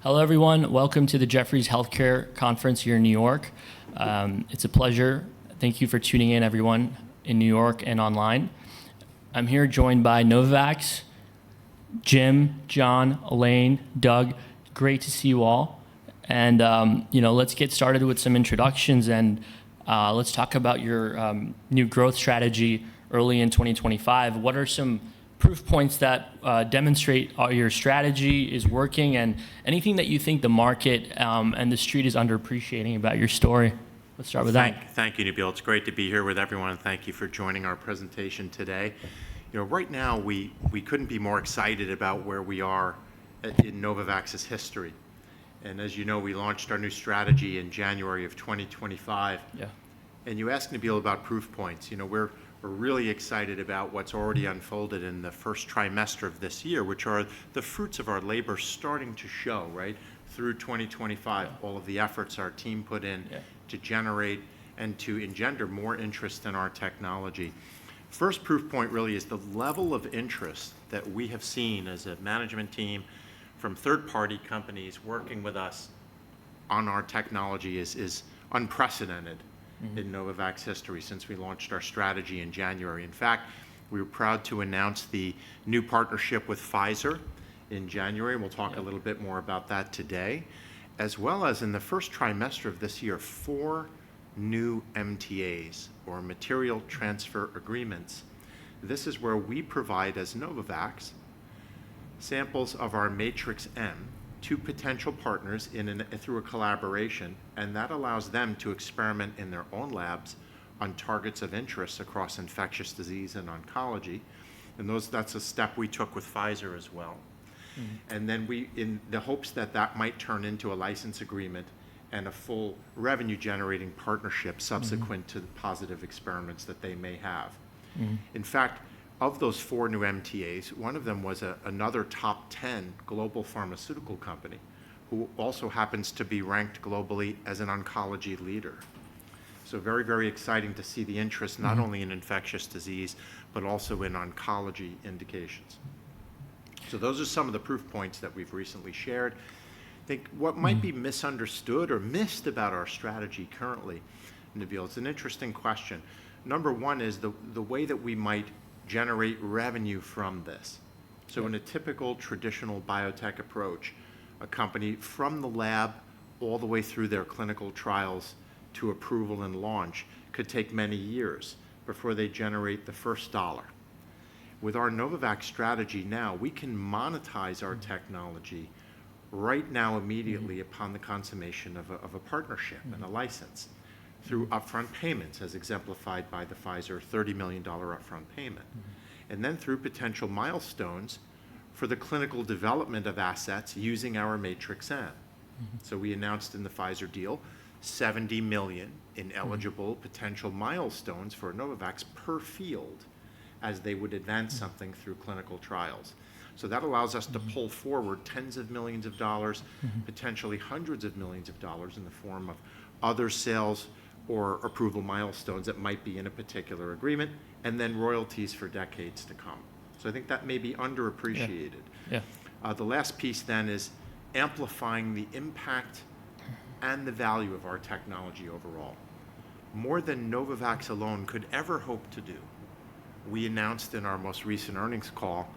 Hello, everyone. Welcome to the Jefferies Healthcare Conference here in New York. It's a pleasure. Thank you for tuning in, everyone, in New York and online. I'm here joined by Novavax, Jim, John, Elaine, Doug. Great to see you all. And, let's get started with some introductions and let's talk about your new growth strategy early in 2025. What are some proof points that demonstrate your strategy is working and anything that you think the market and the street is underappreciating about your story? Let's start with that. Thank you, Nabil. It's great to be here with everyone, and thank you for joining our presentation today. Right now, we couldn't be more excited about where we are in Novavax's history. And as you know, we launched our new strategy in January of 2025. Yeah. And you asked, Nabil, about proof points. We're really excited about what's already unfolded in the first trimester of this year, which are the fruits of our labor starting to show, right? Through 2025, all of the efforts our team put in to generate and to engender more interest in our technology. First proof point really is the level of interest that we have seen as a management team from third-party companies working with us on our technology is unprecedented in Novavax history since we launched our strategy in January. In fact, we were proud to announce the new partnership with Pfizer in January. We'll talk a little bit more about that today, as well as in the first trimester of this year, 4 new MTAs, or material transfer agreements. This is where we provide, as Novavax, samples of our Matrix-M to potential partners through a collaboration, and that allows them to experiment in their own labs on targets of interest across infectious disease and oncology. And that's a step we took with Pfizer as well. And then in the hopes that might turn into a license agreement and a full revenue-generating partnership subsequent to the positive experiments that they may have. In fact, of those 4 new MTAs, one of them was another top 10 global pharmaceutical company who also happens to be ranked globally as an oncology leader. So very, very exciting to see the interest not only in infectious disease, but also in oncology indications. So those are some of the proof points that we've recently shared. I think what might be misunderstood or missed about our strategy currently, Nabil, it's an interesting question. Number one is the way that we might generate revenue from this. So in a typical traditional biotech approach, a company from the lab all the way through their clinical trials to approval and launch could take many years before they generate the first dollar. With our Novavax strategy now, we can monetize our technology right now immediately upon the consummation of a partnership and a license through upfront payments, as exemplified by the Pfizer $30 million upfront payment, and then through potential milestones for the clinical development of assets using our Matrix-M. So we announced in the Pfizer deal $70 million in eligible potential milestones for Novavax per field as they would advance something through clinical trials. So that allows us to pull forward tens of millions of dollars, potentially hundreds of millions of dollars in the form of other sales or approval milestones that might be in a particular agreement, and then royalties for decades to come. So I think that may be underappreciated. The last piece then is amplifying the impact and the value of our technology overall. More than Novavax alone could ever hope to do. We announced in our most recent earnings call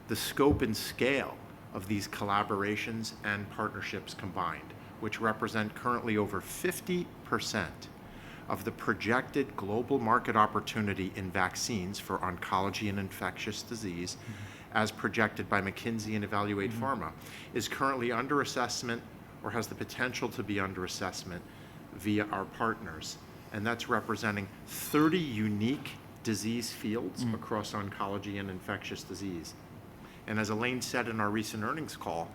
the scope and scale of these collaborations and partnerships combined, which represent currently over 50% of the projected global market opportunity in vaccines for oncology and infectious disease, as projected by McKinsey and Evaluate Pharma, is currently under assessment or has the potential to be under assessment via our partners. And that's representing 30 unique disease fields across oncology and infectious disease. And as Elaine said in our recent earnings call,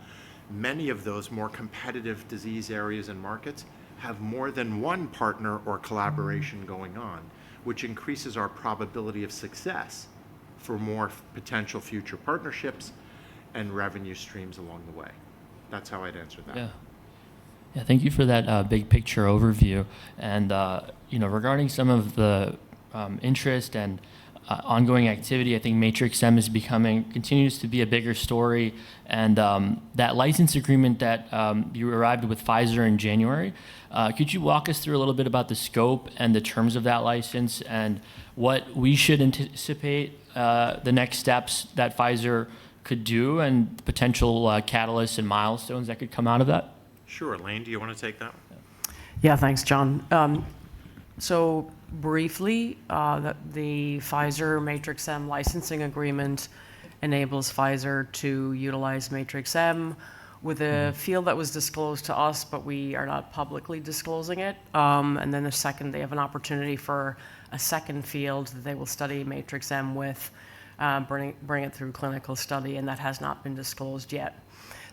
many of those more competitive disease areas and markets have more than one partner or collaboration going on, which increases our probability of success for more potential future partnerships and revenue streams along the way. That's how I'd answer that. Yeah, thank you for that big picture overview. And regarding some of the interest and ongoing activity. I think Matrix-M continues to be a bigger story. And that license agreement that you arrived with Pfizer in January, could you walk us through a little bit about the scope and the terms of that license and what we should anticipate the next steps that Pfizer could do and potential catalysts and milestones that could come out of that? Sure. Elaine, do you want to take that one? Yeah, thanks, John. So briefly, the Pfizer Matrix-M licensing agreement enables Pfizer to utilize Matrix-M with a field that was disclosed to us, but we are not publicly disclosing it. And then they have an opportunity for a second field that they will study Matrix-M with, bring it through clinical study, and that has not been disclosed yet.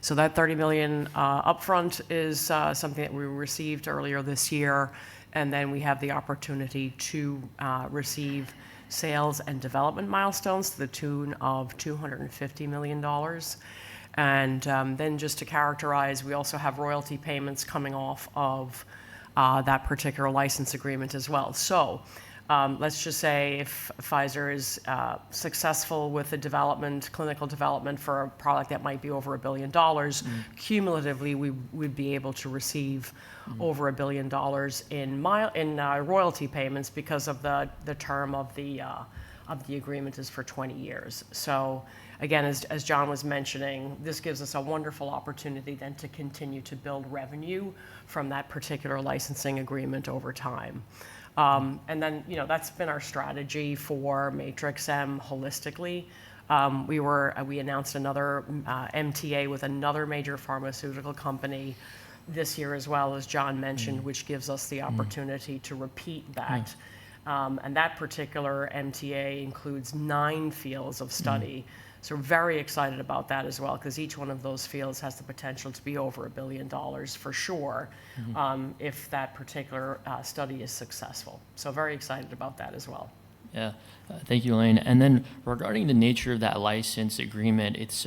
So that $30 million upfront is something that we received earlier this year, and then we have the opportunity to receive sales and development milestones to the tune of $250 million. And then just to characterize, we also have royalty payments coming off of that particular license agreement as well. So let's just say if Pfizer is successful with the clinical development for a product that might be over $1 billion, cumulatively we would be able to receive over $1 billion in royalty payments because of the term of the agreement is for 20 years. So again, as John was mentioning, this gives us a wonderful opportunity then to continue to build revenue from that particular licensing agreement over time. And then, that's been our strategy for Matrix-M holistically. We announced another MTA with another major pharmaceutical company this year as well, as John mentioned, which gives us the opportunity to repeat that. And that particular MTA includes 9 fields of study. So we're very excited about that as well, because each one of those fields has the potential to be over $1 billion for sure, if that particular study is successful. So very excited about that as well. Yeah, thank you, Elaine. And then regarding the nature of that license agreement, it's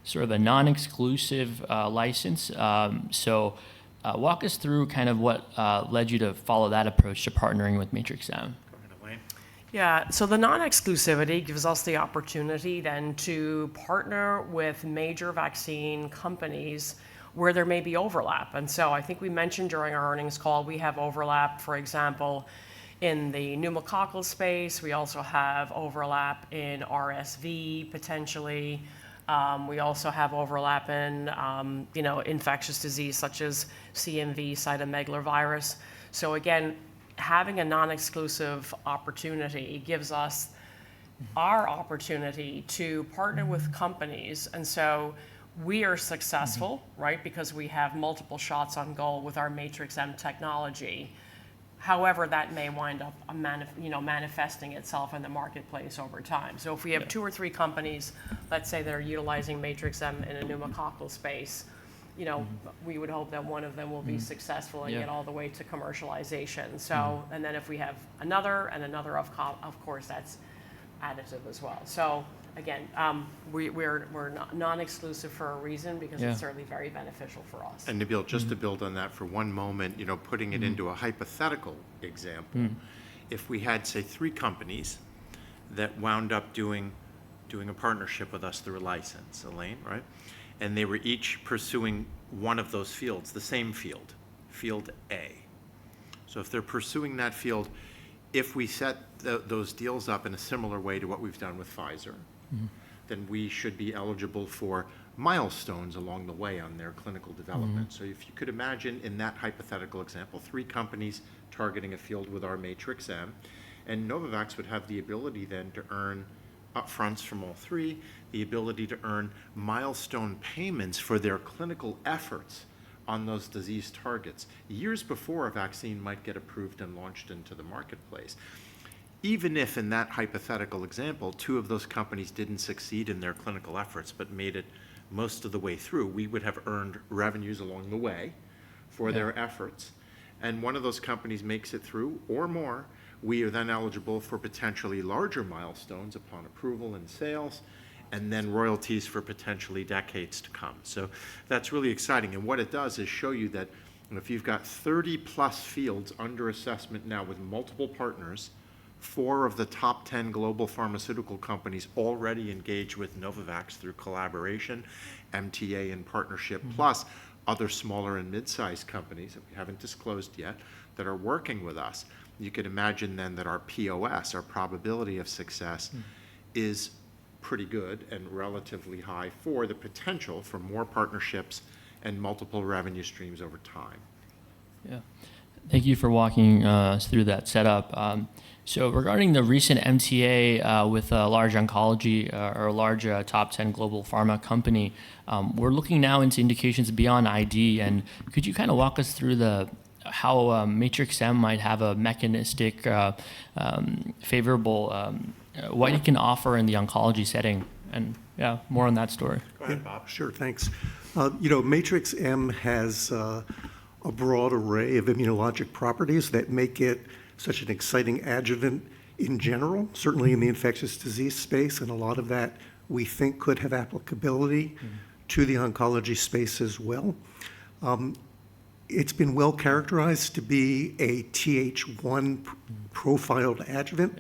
sort of a non-exclusive license. So walk us through kind of what led you to follow that approach to partnering with Matrix-M. Go ahead, Elaine. Yeah, so the non-exclusivity gives us the opportunity then to partner with major vaccine companies where there may be overlap. And so I think we mentioned during our earnings call, we have overlap, for example, in the pneumococcal space. We also have overlap in RSV potentially. We also have overlap in, infectious disease such as CMV, cytomegalovirus. So again, having a non-exclusive opportunity gives us our opportunity to partner with companies. And so we are successful, right, because we have multiple shots on goal with our Matrix-M technology. However, that may wind up manifesting itself in the marketplace over time. So if we have 2 or 3 companies, let's say that are utilizing Matrix-M in a pneumococcal space, we would hope that one of them will be successful and get all the way to commercialization. So, and then if we have another and another, of course, that's additive as well. So again, we're non-exclusive for a reason because it's certainly very beneficial for us. And Nabil, just to build on that for one moment, putting it into a hypothetical example, if we had, say, 3 companies that wound up doing a partnership with us through a license, Elaine, right? And they were each pursuing one of those fields, the same field, field A. So if they're pursuing that field, if we set those deals up in a similar way to what we've done with Pfizer, then we should be eligible for milestones along the way on their clinical development. So if you could imagine in that hypothetical example, 3 companies targeting a field with our Matrix-M, and Novavax would have the ability then to earn upfronts from all 3, the ability to earn milestone payments for their clinical efforts on those disease targets years before a vaccine might get approved and launched into the marketplace. Even if in that hypothetical example, 2 of those companies didn't succeed in their clinical efforts but made it most of the way through, we would have earned revenues along the way for their efforts. And one of those companies makes it through or more, we are then eligible for potentially larger milestones upon approval and sales, and then royalties for potentially decades to come. So that's really exciting. And what it does is show you that if you've got 30 plus fields under assessment now with multiple partners 4 of the top 10 global pharmaceutical companies already engage with Novavax through collaboration, MTA in partnership, plus other smaller and mid-sized companies that we haven't disclosed yet that are working with us. You could imagine then that our POS, our probability of success, is pretty good and relatively high for the potential for more partnerships and multiple revenue streams over time. Yeah. Thank you for walking us through that setup. So regarding the recent MTA with a large oncology or a large top 10 global pharma company, we're looking now into indications beyond ID. And could you kind of walk us through how Matrix-M might have a mechanistic favorable, what it can offer in the oncology setting? And yeah, more on that story. Go ahead, Bob. Sure, thanks. Matrix-M has a broad array of immunologic properties that make it such an exciting adjuvant in general, certainly in the infectious disease space, and a lot of that we think could have applicability to the oncology space as well. It's been well characterized to be a Th1 profiled adjuvant,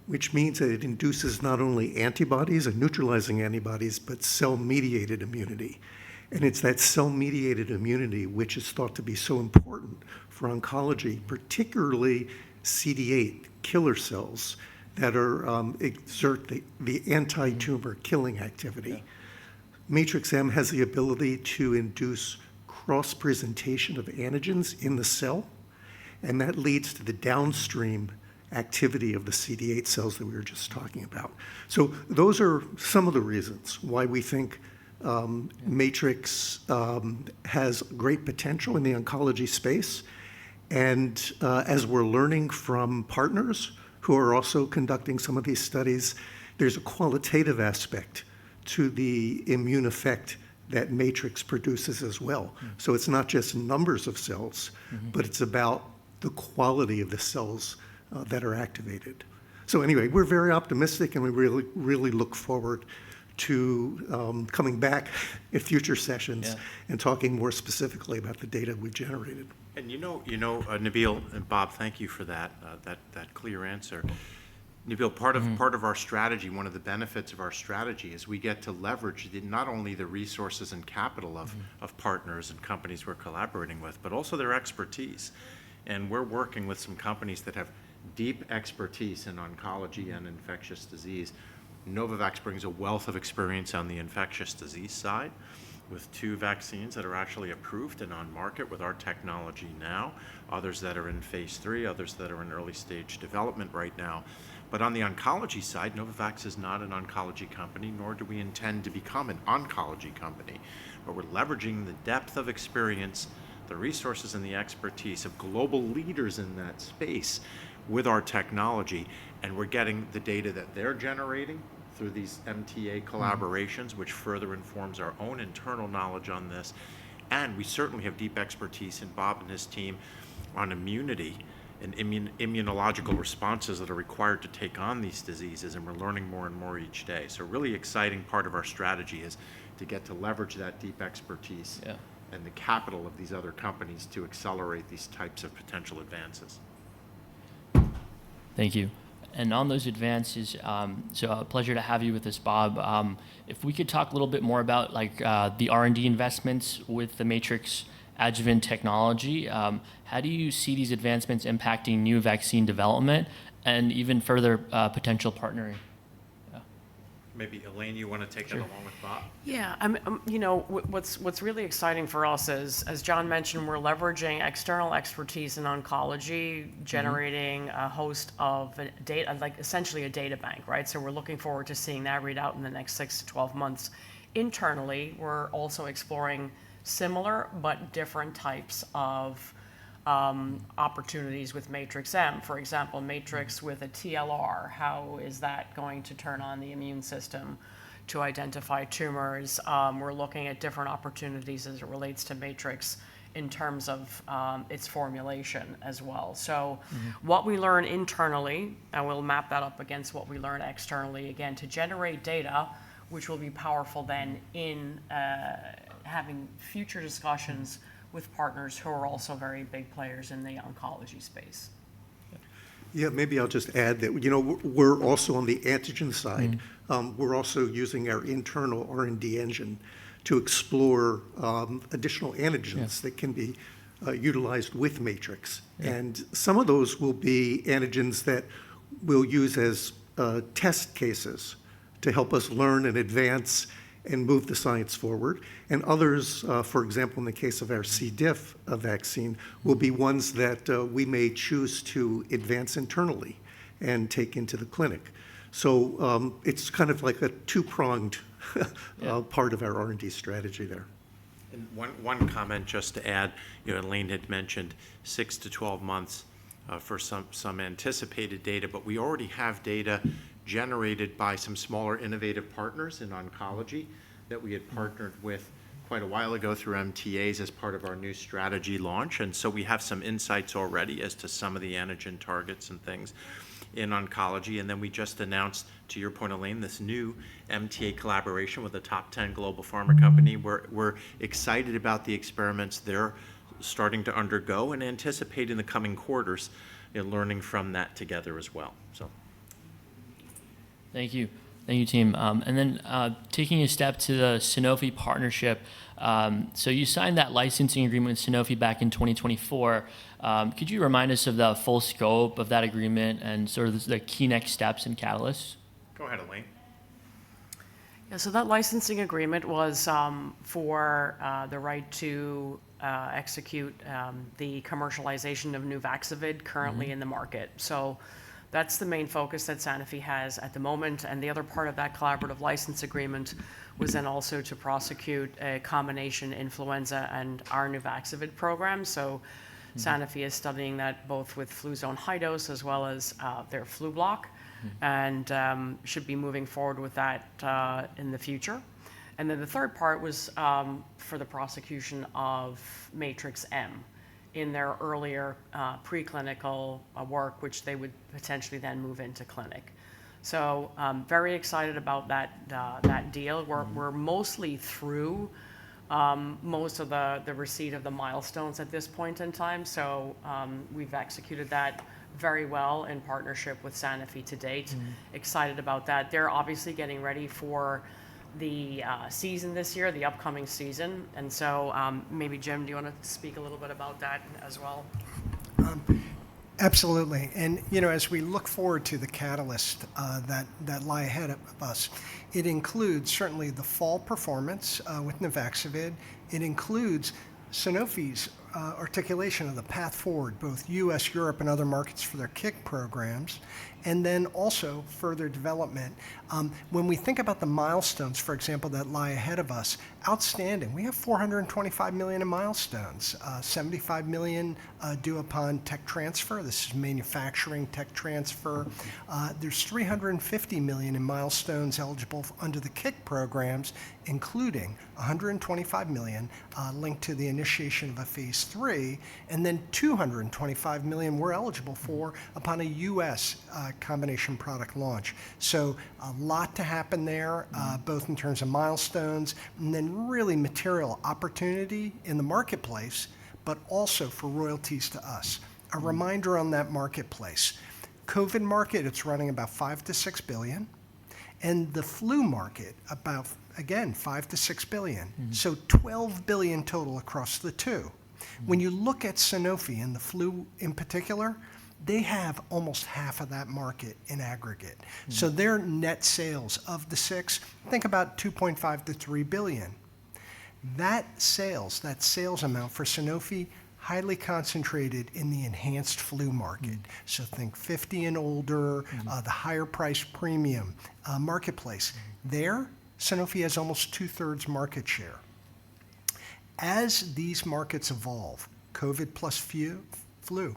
which means that it induces not only antibodies and neutralizing antibodies, but cell-mediated immunity. And it's that cell-mediated immunity which is thought to be so important for oncology, particularly CD8 killer cells that exert the anti-tumor killing activity. Matrix-M has the ability to induce cross-presentation of antigens in the cell, and that leads to the downstream activity of the CD8 cells that we were just talking about. So those are some of the reasons why we think Matrix has great potential in the oncology space. And as we're learning from partners who are also conducting some of these studies, there's a qualitative aspect to the immune effect that Matrix produces as well. So it's not just numbers of cells, but it's about the quality of the cells that are activated. So anyway, we're very optimistic, and we really look forward to coming back at future sessions and talking more specifically about the data we've generated. And Nabil and Bob, thank you for that clear answer. Nabil, part of our strategy, one of the benefits of our strategy is we get to leverage not only the resources and capital of partners and companies we're collaborating with, but also their expertise. And we're working with some companies that have deep expertise in oncology and infectious disease. Novavax brings a wealth of experience on the infectious disease side with 2 vaccines that are actually approved and on market with our technology now, others that are in phase 3, others that are in early stage development right now. But on the oncology side, Novavax is not an oncology company, nor do we intend to become an oncology company. But we're leveraging the depth of experience, the resources and the expertise of global leaders in that space with our technology, and we're getting the data that they're generating through these MTA collaborations, which further informs our own internal knowledge on this. And we certainly have deep expertise in Bob and his team on immunity and immunological responses that are required to take on these diseases, and we're learning more and more each day. So a really exciting part of our strategy is to get to leverage that deep expertise and the capital of these other companies to accelerate these types of potential advances. Thank you. And on those advances, so a pleasure to have you with us, Bob. If we could talk a little bit more about the R&D investments with the Matrix adjuvant technology, how do you see these advancements impacting new vaccine development and even further potential partnering? Maybe Elaine, you want to take that along with Bob? Yeah, what's really exciting for us is, as John mentioned, we're leveraging external expertise in oncology, generating a host of data, like essentially a data bank, right? So we're looking forward to seeing that read out in the next 6 to 12 months. Internally, we're also exploring similar but different types of opportunities with Matrix-M. For example, Matrix with a TLR, how is that going to turn on the immune system to identify tumors? We're looking at different opportunities as it relates to Matrix in terms of its formulation as well. So what we learn internally, and we'll map that up against what we learn externally, again, to generate data, which will be powerful then in having future discussions with partners who are also very big players in the oncology space. Yeah, maybe I'll just add that, we're also on the antigen side. We're also using our internal R&D engine to explore additional antigens that can be utilized with Matrix. And some of those will be antigens that we'll use as test cases to help us learn and advance and move the science forward. And others, for example, in the case of our C. diff vaccine, will be ones that we may choose to advance internally and take into the clinic. So it's kind of like a two-pronged part of our R&D strategy there. And one comment just to add, Elaine had mentioned 6 to 12 months for some anticipated data, but we already have data generated by some smaller innovative partners in oncology that we had partnered with quite a while ago through MTAs as part of our new strategy launch. And so we have some insights already as to some of the antigen targets and things in oncology. And then we just announced, to your point, Elaine, this new MTA collaboration with a top 10 global pharma company. We're excited about the experiments they're starting to undergo and anticipate in the coming quarters learning from that together as well. So. Thank you. Thank you, team. And then taking a step to the Sanofi partnership. So you signed that licensing agreement with Sanofi back in 2024. Could you remind us of the full scope of that agreement and sort of the key next steps and catalysts? Go ahead, Elaine. Yeah, so that licensing agreement was for the right to execute the commercialization of Nuvaxovid currently in the market. So that's the main focus that Sanofi has at the moment. And the other part of that collaborative license agreement was then also to prosecute a combination influenza and our Nuvaxovid program. So Sanofi is studying that both with Fluzone high dose as well as their flu block, and should be moving forward with that in the future. And then the third part was for the prosecution of Matrix M in their earlier preclinical work, which they would potentially then move into clinic. So very excited about that deal. We're mostly through most of the receipt of the milestones at this point in time. So we've executed that very well in partnership with Sanofi to date. Excited about that. They're obviously getting ready for the season this year, the upcoming season. And so maybe Jim, do you want to speak a little bit about that as well? Absolutely. And, as we look forward to the catalyst that lie ahead of us, it includes certainly the fall performance with Nuvaxovid. It includes Sanofi's articulation of the path forward, both U.S., Europe, and other markets for their kick programs, and then also further development. When we think about the milestones, for example, that lie ahead of us, outstanding. We have $425 million in milestones, $75 million due upon tech transfer. This is manufacturing tech transfer. There's $350 million in milestones eligible under the kick programs, including $125 million linked to the initiation of a phase 3, and then $225 million we're eligible for upon a U.S. Combination product launch. So a lot to happen there, both in terms of milestones and then really material opportunity in the marketplace, but also for royalties to us. A reminder on that marketplace. COVID market, it's running about $5 to $6 billion. And the flu market, about, again, $5 to $6 billion. So $12 billion total across the two. When you look at Sanofi and the flu in particular, they have almost half of that market in aggregate. So their net sales of the six, think about 2.5 to 3 billion. That sales amount for Sanofi, highly concentrated in the enhanced flu market. So think 50 and older, the higher price premium marketplace. There, Sanofi has almost 2/3 market share. As these markets evolve, COVID plus flu,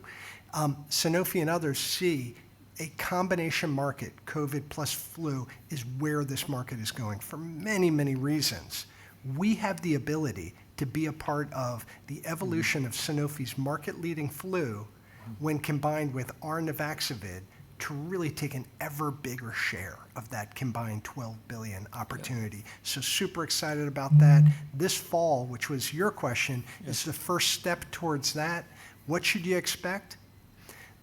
Sanofi and others see a combination market, COVID plus flu, is where this market is going for many, many reasons. We have the ability to be a part of the evolution of Sanofi's market-leading flu when combined with our Nuvaxovid to really take an ever bigger share of that combined 12 billion opportunity. So super excited about that. This fall, which was your question, is the first step towards that. What should you expect?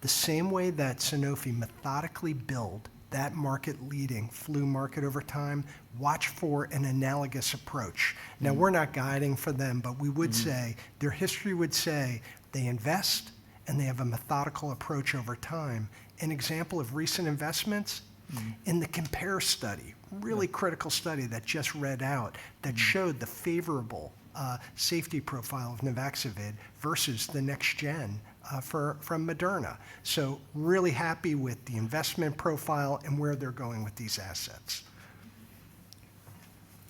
the same way that Sanofi methodically built that market-leading flu market over time, watch for an analogous approach. Now, we're not guiding for them, but we would say, their history would say, they invest and they have a methodical approach over time. An example of recent investments, in the COMPARE study, really critical study that just read out, that showed the favorable safety profile of Nuvaxovid versus the next gen from Moderna. So really happy with the investment profile and where they're going with these assets.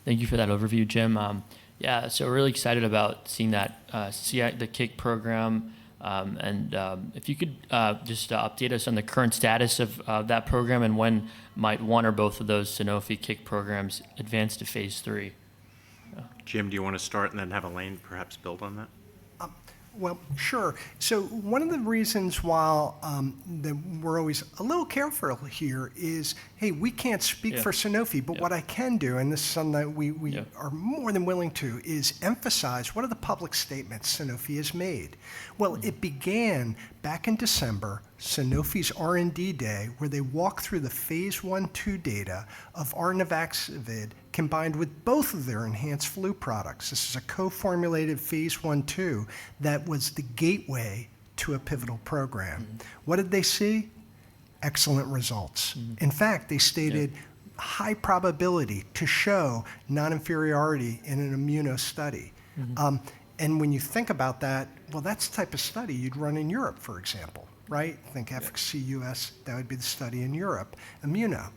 Thank you for that overview, Jim. Yeah, so we're really excited about seeing that, the KICK program. And if you could just update us on the current status of that program and when might one or both of those Sanofi KICK programs advance to phase 3. Jim, do you want to start and then have Elaine perhaps build on that? Well, sure. So one of the reasons why that we're always a little careful here is, hey, we can't speak for Sanofi, but what I can do, and this is something that we are more than willing to, is emphasize what are the public statements Sanofi has made. Well, it began back in December, Sanofi's R&D Day, where they walked through the phase 1/2 data of our Nuvaxovid combined with both of their enhanced flu products. This is a co-formulated phase 1/2 that was the gateway to a pivotal program. What did they see? Excellent results. In fact, they stated high probability to show non-inferiority in an immuno study. And when you think about that, well, that's the type of study you'd run in Europe, for example, right? Think efficacy US, that would be the study in Europe, immuno.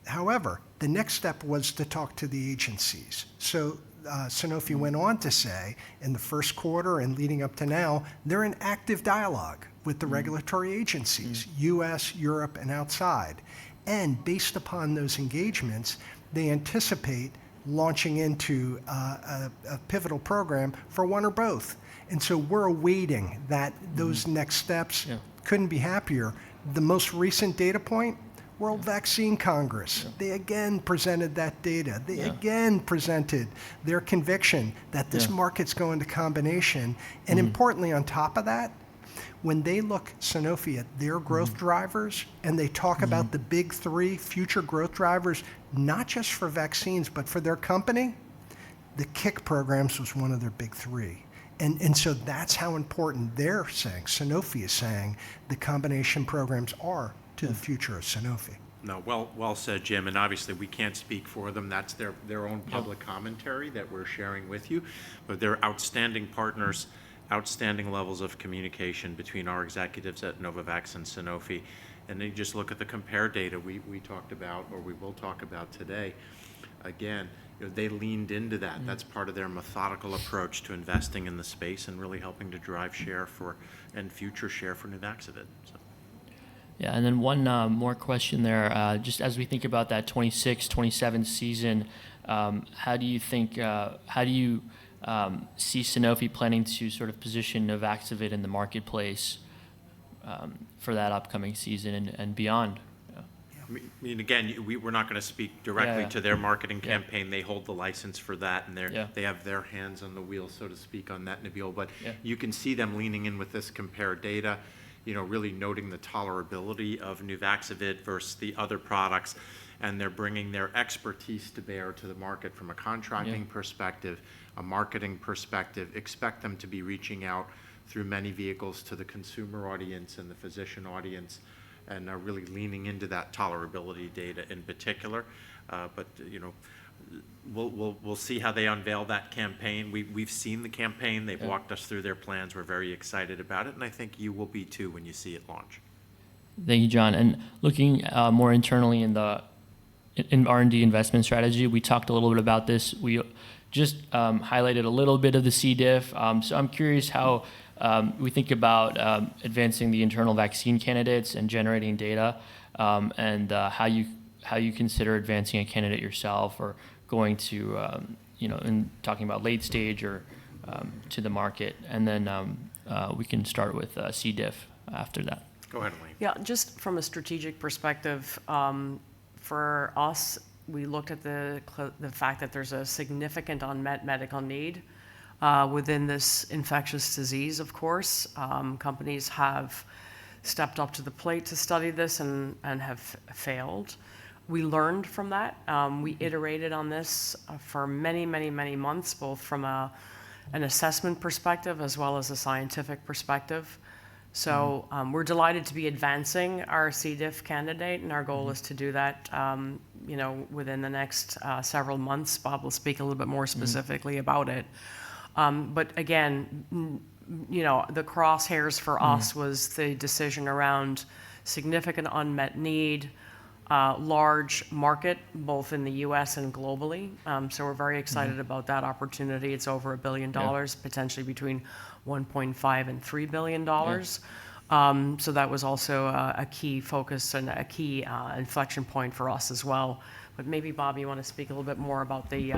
However, the next step was to talk to the agencies. So Sanofi went on to say in the first quarter and leading up to now, they're in active dialogue with the regulatory agencies, US, Europe, and outside. And based upon those engagements, they anticipate launching into a pivotal program for one or both. And so we're awaiting that those next steps. Couldn't be happier. The most recent data point, World Vaccine Congress. They again presented that data. They again presented their conviction that this market's going to combination. And importantly, on top of that, when they look, Sanofi, at their growth drivers, and they talk about the big 3 future growth drivers, not just for vaccines, but for their company, the KICK programs was one of their big 3. And so that's how important they're saying, Sanofi is saying, the combination programs are to the future of Sanofi. No, well said, Jim. And obviously, we can't speak for them. That's their own public commentary that we're sharing with you. But they're outstanding partners, outstanding levels of communication between our executives at Novavax and Sanofi. And then you just look at the COMPARE data we talked about, or we will talk about today. Again, they leaned into that. That's part of their methodical approach to investing in the space and really helping to drive share and future share for Nuvaxovid. So. Yeah, and then one more question there. Just as we think about that 26-27 season, how do you see Sanofi planning to sort of position Nuvaxovid in the marketplace for that upcoming season and beyond? I mean, again, we're not going to speak directly to their marketing campaign. They hold the license for that, and they have their hands on the wheel, so to speak, on that, Nabil. But you can see them leaning in with this COMPARE data, really noting the tolerability of Nuvaxovid versus the other products, and they're bringing their expertise to bear to the market from a contracting perspective, a marketing perspective. Expect them to be reaching out through many vehicles to the consumer audience and the physician audience, and are really leaning into that tolerability data in particular. But we'll see how they unveil that campaign. We've seen the campaign. They've walked us through their plans. We're very excited about it, and I think you will be too when you see it launch. Thank you, John. And looking more internally in R&D investment strategy, we talked a little bit about this. We just highlighted a little bit of the C. diff. So I'm curious how we think about advancing the internal vaccine candidates and generating data, and how you consider advancing a candidate yourself, or going to, in talking about late stage or to the market. And then we can start with C. diff after that. Go ahead, Elaine. Yeah, just from a strategic perspective, for us, we looked at the fact that there's a significant unmet medical need within this infectious disease, of course. Companies have stepped up to the plate to study this and have failed. We learned from that. We iterated on this for many, many, many months, both from an assessment perspective as well as a scientific perspective. So we're delighted to be advancing our C. diff candidate, and our goal is to do that, within the next several months. Bob will speak a little bit more specifically about it. But again, the crosshairs for us was the decision around significant unmet need, large market, both in the U.S. and globally. So we're very excited about that opportunity. It's over $1 billion, potentially between 1.5 and $3 billion. So that was also a key focus and a key inflection point for us as well. But maybe, Bob, you want to speak a little bit more about the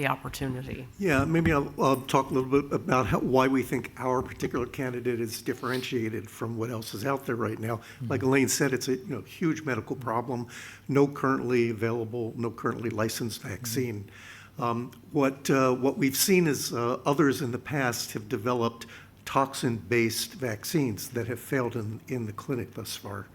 opportunity? Yeah, maybe I'll talk a little bit about why we think our particular candidate is differentiated from what else is out there right now. Like Elaine said, it's a huge medical problem. No currently available, no currently licensed vaccine. What we've seen is others in the past have developed toxin-based vaccines that have failed in the clinic thus far.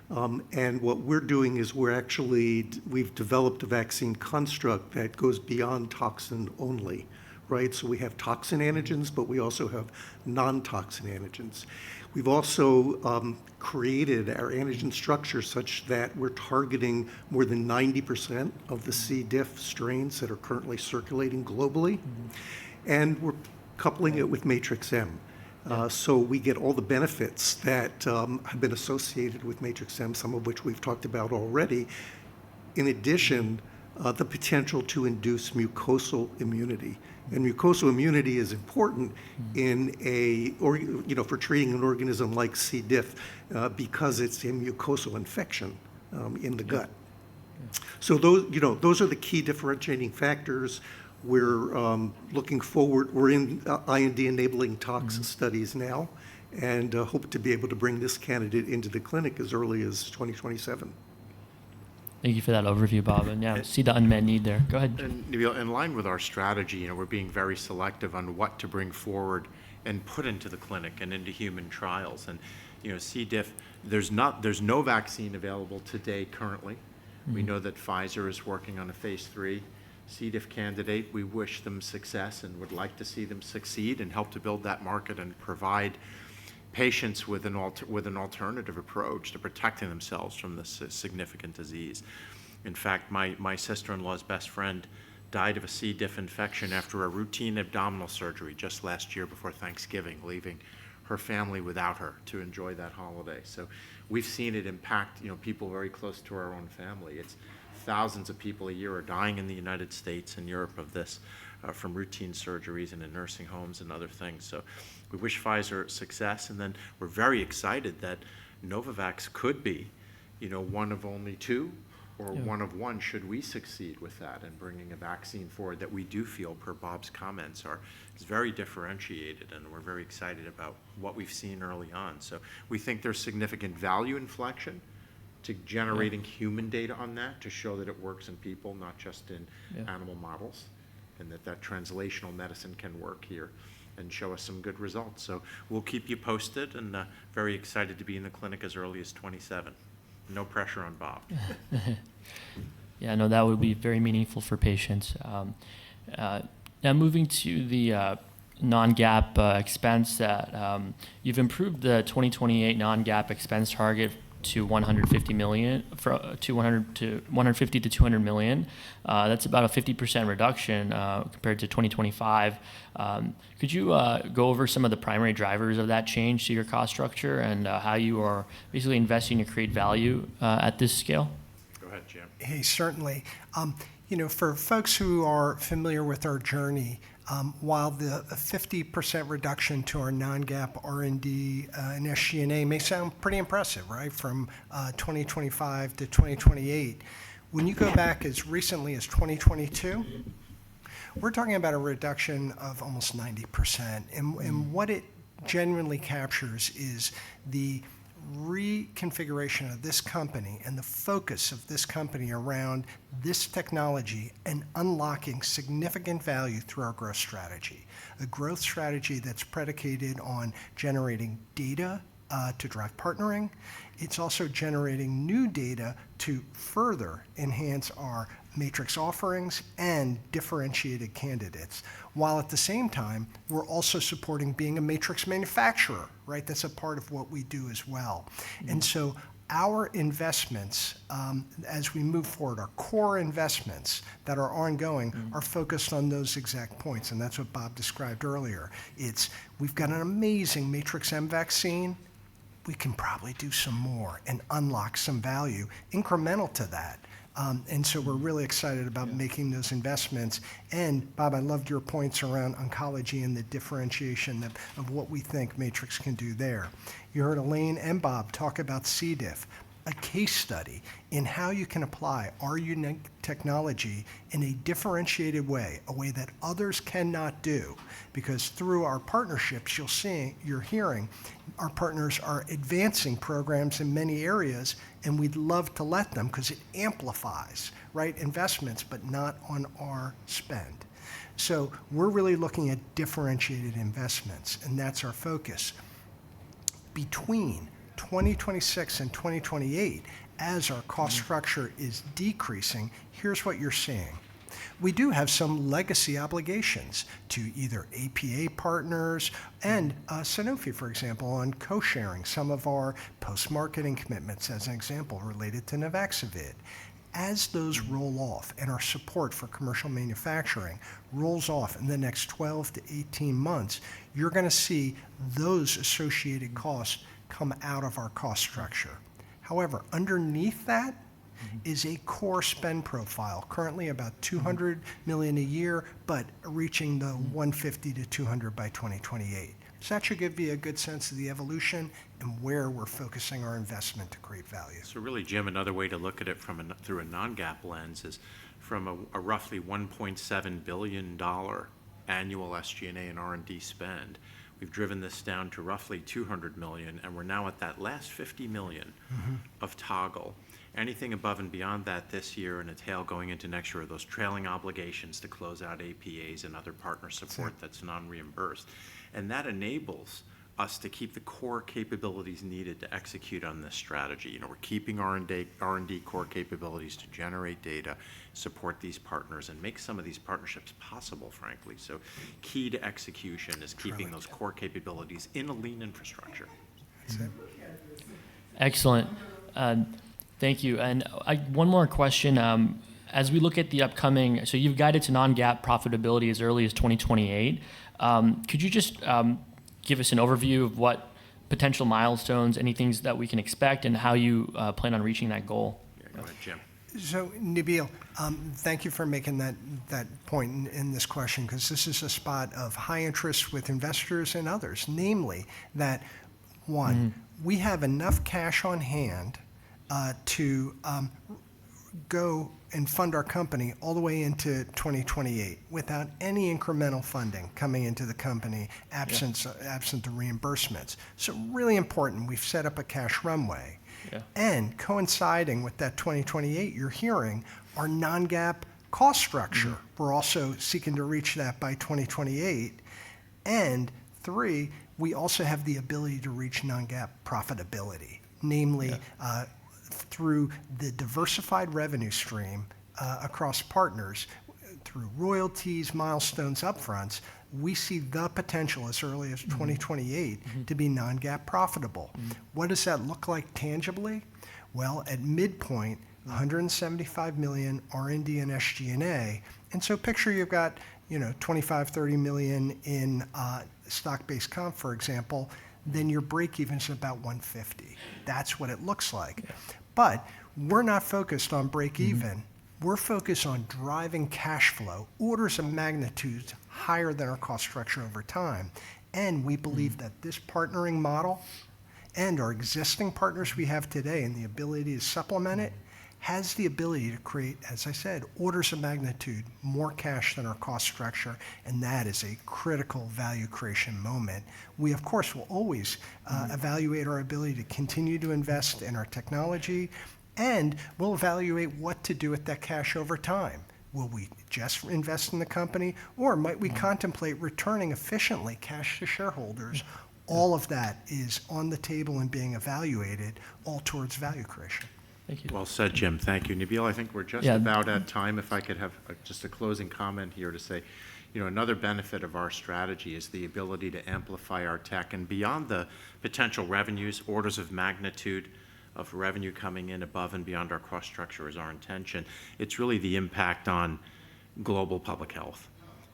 And what we're doing is we've developed a vaccine construct that goes beyond toxin only, right? So we have toxin antigens, but we also have non-toxin antigens. We've also created our antigen structure such that we're targeting more than 90% of the C. diff strains that are currently circulating globally. And we're coupling it with Matrix M. So we get all the benefits that have been associated with Matrix M, some of which we've talked about already. In addition, the potential to induce mucosal immunity. And mucosal immunity is important for treating an organism like C. diff because it's a mucosal infection in the gut. So those are the key differentiating factors. We're looking forward. We're in IND-enabling tox studies now, and hope to be able to bring this candidate into the clinic as early as 2027. Thank you for that overview, Bob. And see the unmet need there. Go ahead. And Nabil, in line with our strategy, we're being very selective on what to bring forward and put into the clinic and into human trials. And C. diff, there's no vaccine available today currently. We know that Pfizer is working on a phase 3 C. diff candidate. We wish them success and would like to see them succeed and help to build that market and provide patients with an alternative approach to protecting themselves from this significant disease. In fact, my sister-in-law's best friend died of a C. diff infection after a routine abdominal surgery just last year before Thanksgiving, leaving her family without her to enjoy that holiday. So we've seen it impact people very close to our own family. It's thousands of people a year are dying in the United States and Europe of this from routine surgeries and in nursing homes and other things. So we wish Pfizer success, and then we're very excited that Novavax could be, one of only two or one of one should we succeed with that and bringing a vaccine forward that we do feel, per Bob's comments, is very differentiated, and we're very excited about what we've seen early on. So we think there's significant value inflection to generating human data on that to show that it works in people, not just in animal models, and that translational medicine can work here and show us some good results. So we'll keep you posted, and very excited to be in the clinic as early as 27. No pressure on Bob. Yeah, no, that would be very meaningful for patients. Now moving to the non-GAAP expense, that you've improved the 2028 non-GAAP expense target to 150 million, to 150 to 200 million. That's about a 50% reduction compared to 2025. Could you go over some of the primary drivers of that change to your cost structure and how you are basically investing to create value at this scale? Go ahead, Jim. Hey, certainly. For folks who are familiar with our journey, while the 50% reduction to our non-GAAP R&D and SG&A may sound pretty impressive, right, from 2025 to 2028, when you go back as recently as 2022, we're talking about a reduction of almost 90%. And what it genuinely captures is the reconfiguration of this company and the focus of this company around this technology and unlocking significant value through our growth strategy. A growth strategy that's predicated on generating data to drive partnering. It's also generating new data to further enhance our matrix offerings and differentiated candidates, while at the same time, we're also supporting being a matrix manufacturer, right? That's a part of what we do as well. And so our investments, as we move forward, our core investments that are ongoing are focused on those exact points, and that's what Bob described earlier. We've got an amazing Matrix M vaccine. We can probably do some more and unlock some value incremental to that. And so we're really excited about making those investments. And Bob, I loved your points around oncology and the differentiation of what we think Matrix can do there. You heard Elaine and Bob talk about C. diff, a case study in how you can apply our unique technology in a differentiated way, a way that others cannot do. Because through our partnerships, you're hearing our partners are advancing programs in many areas, and we'd love to let them because it amplifies, right, investments, but not on our spend. So we're really looking at differentiated investments, and that's our focus. Between 2026 and 2028, as our cost structure is decreasing, here's what you're seeing. We do have some legacy obligations to either APA partners and Sanofi, for example, on co-sharing some of our post-marketing commitments, as an example, related to Nuvaxovid. As those roll off and our support for commercial manufacturing rolls off in the next 12 to 18 months, you're going to see those associated costs come out of our cost structure. However, underneath that is a core spend profile, currently about $200 million a year, but reaching the 150 to 200 by 2028. So that should give you a good sense of the evolution and where we're focusing our investment to create value. So really, Jim, another way to look at it through a non-GAAP lens is from a roughly $1.7 billion annual SG&A and R&D spend. We've driven this down to roughly $200 million, and we're now at that last $50 million of toggle. Anything above and beyond that this year and a tail going into next year are those trailing obligations to close out APAs and other partner support that's non-reimbursed. And that enables us to keep the core capabilities needed to execute on this strategy. You know, we're keeping R&D core capabilities to generate data, support these partners, and make some of these partnerships possible, frankly. So key to execution is keeping those core capabilities in a lean infrastructure. That's it. Excellent. Thank you. And one more question. As we look at the upcoming, so you've guided to non-GAAP profitability as early as 2028. Could you just give us an overview of what potential milestones, any things that we can expect, and how you plan on reaching that goal? Yeah, go ahead, Jim. So, Nabil, thank you for making that point in this question, because this is a spot of high interest with investors and others, namely that, one, we have enough cash on hand to go and fund our company all the way into 2028 without any incremental funding coming into the company absent the reimbursements. So really important, we've set up a cash runway. And coinciding with that 2028, you're hearing our non-GAAP cost structure. We're also seeking to reach that by 2028. And three, we also have the ability to reach non-GAAP profitability, namely through the diversified revenue stream across partners, through royalties, milestones, upfronts. We see the potential as early as 2028 to be non-GAAP profitable. What does that look like tangibly? Well, at midpoint, 175 million R&D and SG&A. And so picture you've got, 25, 30 million in stock-based comp, for example, then your break-even is about 150. That's what it looks like. But we're not focused on break-even. We're focused on driving cash flow, orders of magnitude higher than our cost structure over time. And we believe that this partnering model and our existing partners we have today and the ability to supplement it has the ability to create, as I said, orders of magnitude more cash than our cost structure, and that is a critical value creation moment. We, of course, will always evaluate our ability to continue to invest in our technology, and we'll evaluate what to do with that cash over time. Will we just invest in the company, or might we contemplate returning efficiently cash to shareholders, All of that is on the table and being evaluated, all towards value creation. Thank you. Well said, Jim. Thank you. Nabil, I think we're just about at time. If I could have just a closing comment here to say, another benefit of our strategy is the ability to amplify our tech, and beyond the potential revenues, orders of magnitude of revenue coming in above and beyond our cost structure is our intention. It's really the impact on global public health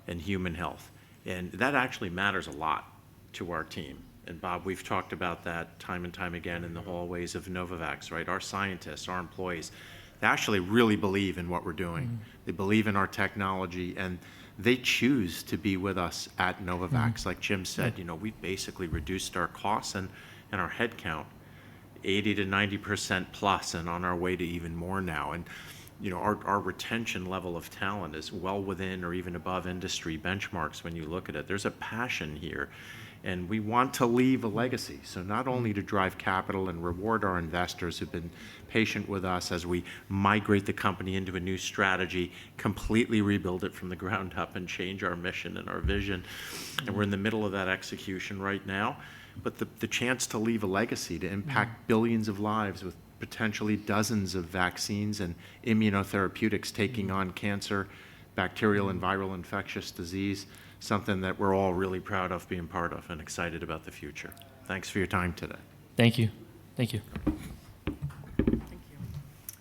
and human health. And that actually matters a lot to our team. And Bob, we've talked about that time and time again in the hallways of Novavax, right? Our scientists, our employees, they actually really believe in what we're doing. Mm-hmm. They believe in our technology, and they choose to be with us at Novavax. Mm-hmm. Like Jim said, we've basically reduced our costs and our head count 80 to 90% plus, and on our way to even more now. And our retention level of talent is well within or even above industry benchmarks when you look at it. There's a passion here, and we want to leave a legacy. So not only to drive capital and reward our investors who've been patient with us as we migrate the company into a new strategy, completely rebuild it from the ground up and change our mission and our vision. And we're in the middle of that execution right now. But the chance to leave a legacy, to impact billions of lives with potentially dozens of vaccines and immunotherapeutics taking on cancer, bacterial and viral infectious disease, something that we're all really proud of being part of and excited about the future. Thanks for your time today. Thank you. Thank you.